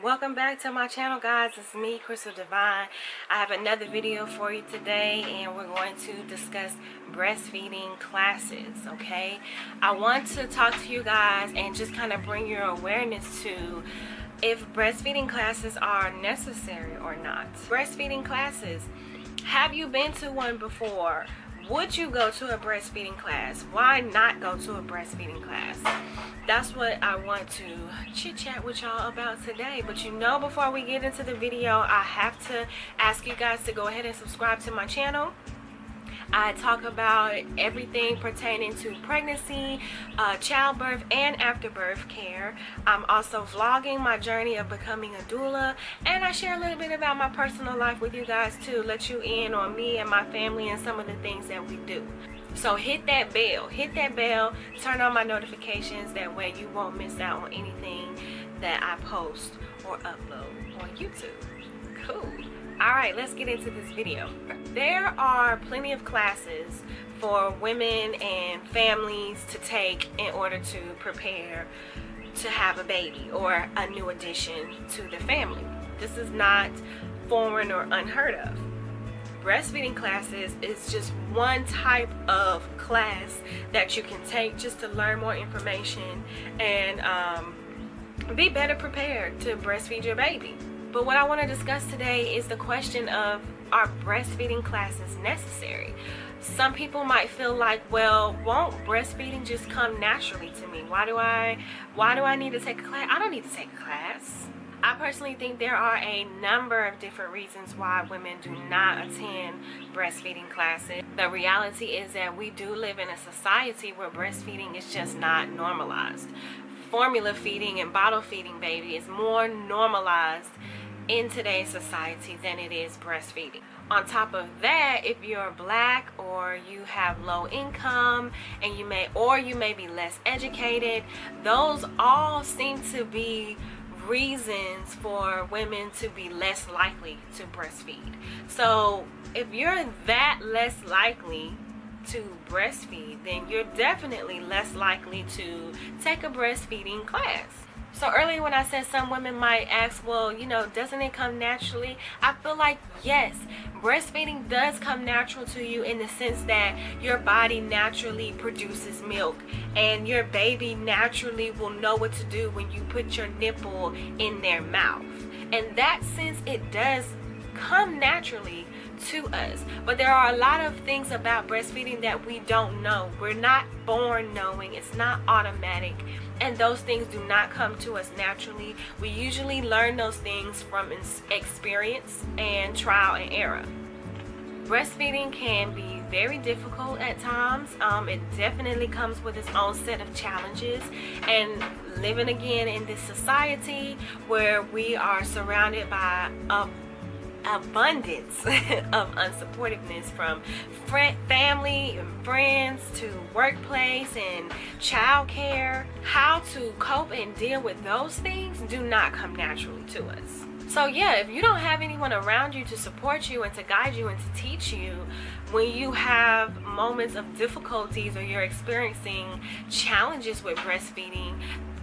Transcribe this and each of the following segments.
Welcome back to my channel, guys. It's me, Crystal Divine. I have another video for you today, and we're going to discuss breastfeeding classes. Okay, I want to talk to you guys and just kind of bring your awareness to if breastfeeding classes are necessary or not. Breastfeeding classes, have you been to one before? Would you go to a breastfeeding class? Why not go to a breastfeeding class? That's what I want to chit chat with y'all about today. But you know, before we get into the video, I have to ask you guys to go ahead and subscribe to my channel. I talk about everything pertaining to pregnancy, childbirth, and afterbirth care. I'm also vlogging my journey of becoming a doula, and I share a little bit about my personal life with you guys too, let you in on me and my family and some of the things that we do. So hit that bell, turn on my notifications, that way you won't miss out on anything that I post or upload on YouTube. Cool. Alright, let's get into this video. There are plenty of classes for women and families to take in order to prepare to have a baby or a new addition to the family. This is not foreign or unheard of. Breastfeeding classes is just one type of class that you can take just to learn more information and be better prepared to breastfeed your baby. But what I want to discuss today is the question of, are breastfeeding classes necessary? Some people might feel like, well, won't breastfeeding just come naturally to me? Why do I need to take a class? I don't need to take a class. I personally think there are a number of different reasons why women do not attend breastfeeding classes. The reality is that we do live in a society where breastfeeding is just not normalized. Formula feeding and bottle feeding baby is more normalized in today's society than it is breastfeeding. On top of that, if you're black or you have low income and you may be less educated, those all seem to be reasons for women to be less likely to breastfeed. So if you're that less likely to breastfeed, then you're definitely less likely to take a breastfeeding class. So earlier when I said some women might ask, well, you know, doesn't it come naturally? I feel like yes, breastfeeding does come natural to you in the sense that your body naturally produces milk and your baby naturally will know what to do when you put your nipple in their mouth. In that sense, it does come naturally to us. But there are a lot of things about breastfeeding that we don't know. We're not born knowing. It's not automatic. And those things do not come to us naturally. We usually learn those things from experience and trial and error. Breastfeeding can be very difficult at times. It definitely comes with its own set of challenges. And living again in this society where we are surrounded by abundance of unsupportiveness from family and friends to workplace and child care, how to cope and deal with those things do not come naturally to us. So yeah, if you don't have anyone around you to support you and to guide you and to teach you when you have moments of difficulties or you're experiencing challenges with breastfeeding,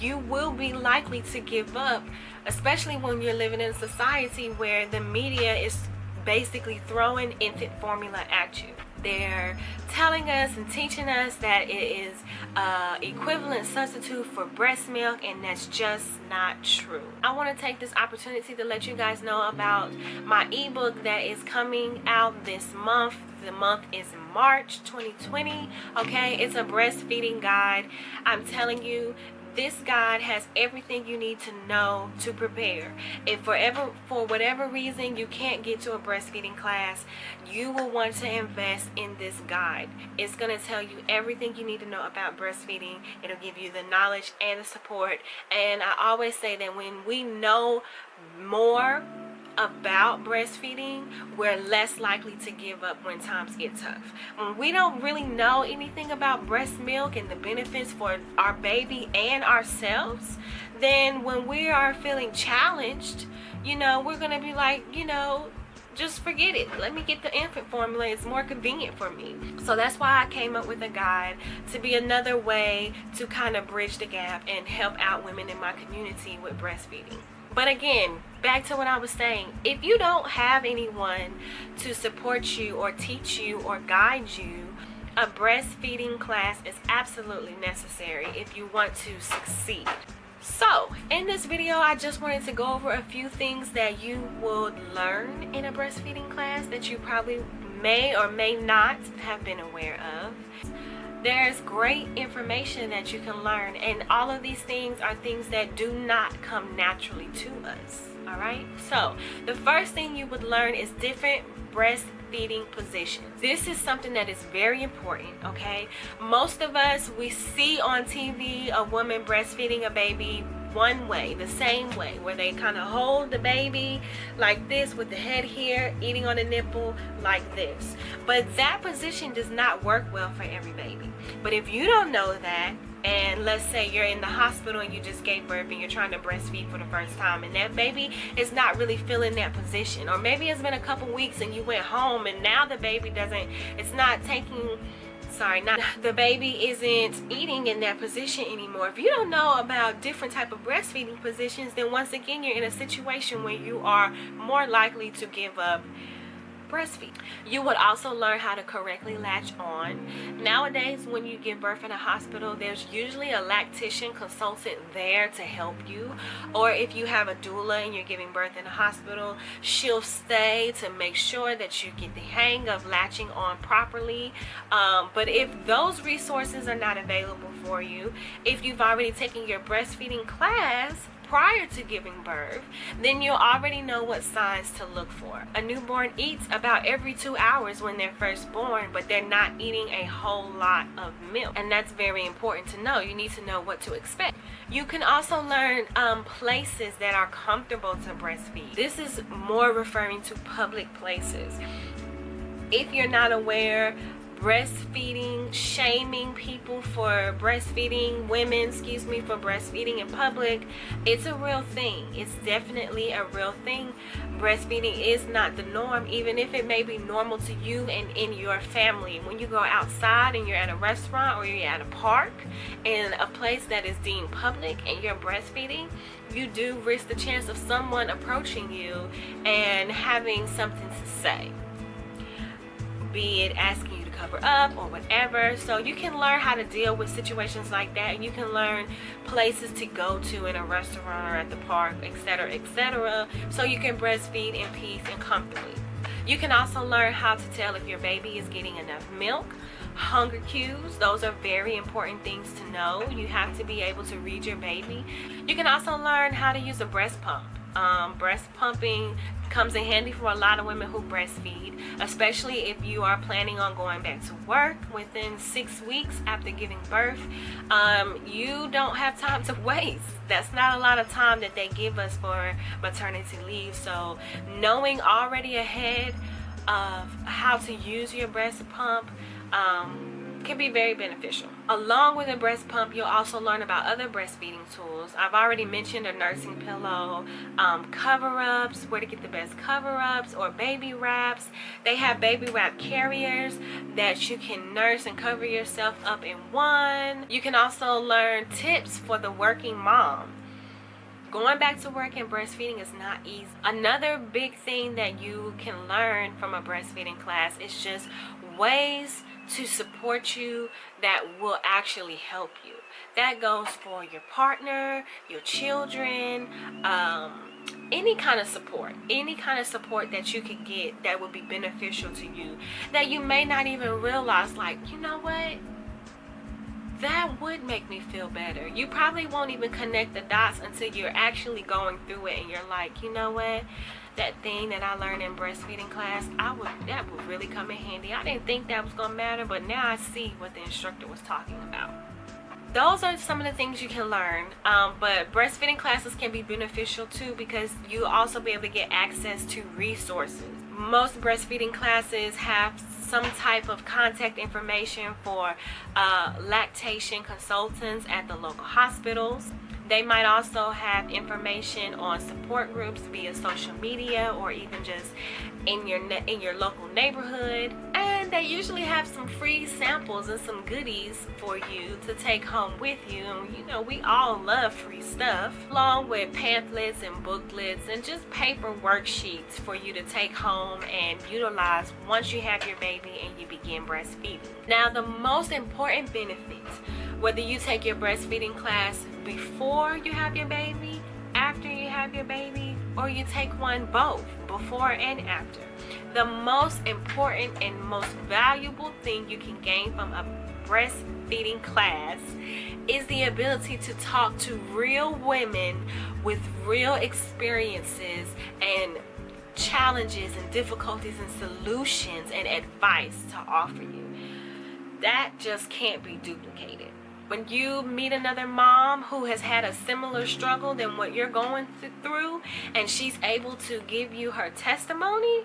you will be likely to give up, especially when you're living in a society where the media is basically throwing infant formula at you. They're telling us and teaching us that it is equivalent substitute for breast milk, and that's just not true. I want to take this opportunity to let you guys know about my ebook that is coming out this month. The month is March 2020. Okay, it's a breastfeeding guide. I'm telling you, this guide has everything you need to know to prepare. If for whatever reason you can't get to a breastfeeding class, you will want to invest in this guide. It's going to tell you everything you need to know about breastfeeding. It'll give you the knowledge and the support. And I always say that when we know more about breastfeeding, we're less likely to give up when times get tough. When we don't really know anything about breast milk and the benefits for our baby and ourselves, then when we are feeling challenged, you know, we're gonna be like, you know, just forget it. Let me get the infant formula. It's more convenient for me. So that's why I came up with a guide to be another way to kind of bridge the gap and help out women in my community with breastfeeding. But again, back to what I was saying, if you don't have anyone to support you or teach you or guide you, a breastfeeding class is absolutely necessary if you want to succeed. So in this video, I just wanted to go over a few things that you would learn in a breastfeeding class that you probably may or may not have been aware of. There's great information that you can learn, and all of these things are things that do not come naturally to us. All right, so the first thing you would learn is different breastfeeding positions. This is something that is very important. Okay, most of us, we see on TV a woman breastfeeding a baby one way, the same way, where they kind of hold the baby like this with the head here, eating on the nipple like this. But that position does not work well for every baby. But if you don't know that, and let's say you're in the hospital and you just gave birth and you're trying to breastfeed for the first time, and that baby is not really feeling that position, or maybe it's been a couple weeks and you went home and now the baby the baby isn't eating in that position anymore. If you don't know about different type of breastfeeding positions, then once again you're in a situation where you are more likely to give up breastfeed. You would also learn how to correctly latch on. Nowadays, when you give birth in a hospital, there's usually a lactation consultant there to help you, or if you have a doula and you're giving birth in a hospital, she'll stay to make sure that you get the hang of latching on properly. But if those resources are not available for you, if you've already taken your breastfeeding class prior to giving birth, then you'll already know what signs to look for. A newborn eats about every 2 hours when they're first born, but they're not eating a whole lot of milk, and that's very important to know. You need to know what to expect. You can also learn places that are comfortable to breastfeed. This is more referring to public places. If you're not aware, shaming people for breastfeeding, for breastfeeding in public, it's a real thing. It's definitely a real thing. Breastfeeding is not the norm, even if it may be normal to you and in your family. When you go outside and you're at a restaurant or you're at a park in a place that is deemed public and you're breastfeeding, you do risk the chance of someone approaching you and having something to say, be it asking you to cover up or whatever. So you can learn how to deal with situations like that, and you can learn places to go to in a restaurant or at the park, etc., etc., so you can breastfeed in peace and comfortably. You can also learn how to tell if your baby is getting enough milk. Hunger cues, those are very important things to know. You have to be able to read your baby. You can also learn how to use a breast pump. Breast pumping comes in handy for a lot of women who breastfeed, especially if you are planning on going back to work within 6 weeks after giving birth. You don't have time to waste. That's not a lot of time that they give us for maternity leave. So knowing already ahead of how to use your breast pump can be very beneficial. Along with a breast pump, you'll also learn about other breastfeeding tools. I've already mentioned a nursing pillow, cover-ups, where to get the best cover-ups, or baby wraps. They have baby wrap carriers that you can nurse and cover yourself up in one. You can also learn tips for the working mom. Going back to work and breastfeeding is not easy. Another big thing that you can learn from a breastfeeding class is just ways to support you that will actually help you. That goes for your partner, your children, any kind of support that you can get that would be beneficial to you, that you may not even realize, like, you know what, that would make me feel better. You probably won't even connect the dots until you're actually going through it and you're like, you know what, that thing that I learned in breastfeeding class, that would really come in handy. I didn't think that was gonna matter, but now I see what the instructor was talking about. Those are some of the things you can learn, but breastfeeding classes can be beneficial too, because you also be able to get access to resources. Most breastfeeding classes have some type of contact information for lactation consultants at the local hospitals. They might also have information on support groups via social media, or even just in your local neighborhood. And they usually have some free samples and some goodies for you to take home with you. And you know, we all love free stuff, along with pamphlets and booklets and just paper worksheets for you to take home and utilize once you have your baby and you begin breastfeeding. Now, the most important benefits, whether you take your breastfeeding class before you have your baby, after you have your baby, or you take one both, before and after, the most important and most valuable thing you can gain from a breastfeeding class is the ability to talk to real women with real experiences and challenges and difficulties and solutions and advice to offer you. That just can't be duplicated. When you meet another mom who has had a similar struggle than what you're going through, and she's able to give you her testimony,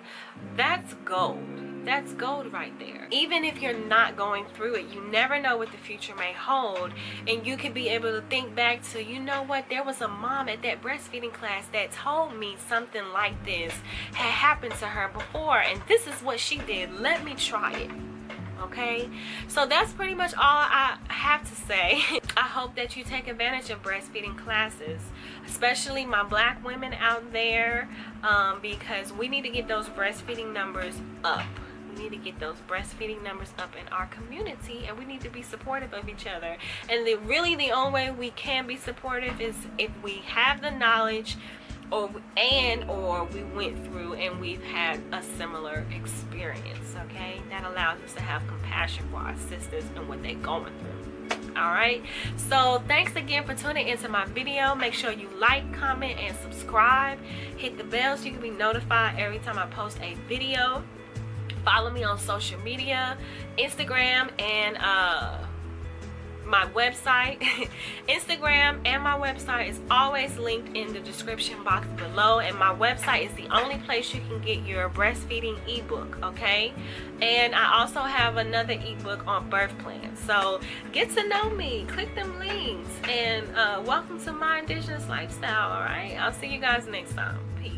that's gold. That's gold right there. Even if you're not going through it, you never know what the future may hold, and you can be able to think back to, you know what, there was a mom at that breastfeeding class that told me something like this had happened to her before, and this is what she did. Let me try it. Okay, so that's pretty much all I have to say. I hope that you take advantage of breastfeeding classes, especially my black women out there, because we need to get those breastfeeding numbers up. We need to get those breastfeeding numbers up in our community, and we need to be supportive of each other. And really the only way we can be supportive is if we have the knowledge, or we went through and we've had a similar experience. Okay, that allows us to have compassion for our sisters and what they're going through. All right, so thanks again for tuning into my video. Make sure you like, comment, and subscribe. Hit the bell so you can be notified every time I post a video. Follow me on social media, Instagram and my website. Instagram and my website is always linked in the description box below, and my website is the only place you can get your breastfeeding ebook. Okay, and I also have another ebook on birth plans, so get to know me, click them links, and welcome to my indigenous lifestyle. All right, I'll see you guys next time. Peace.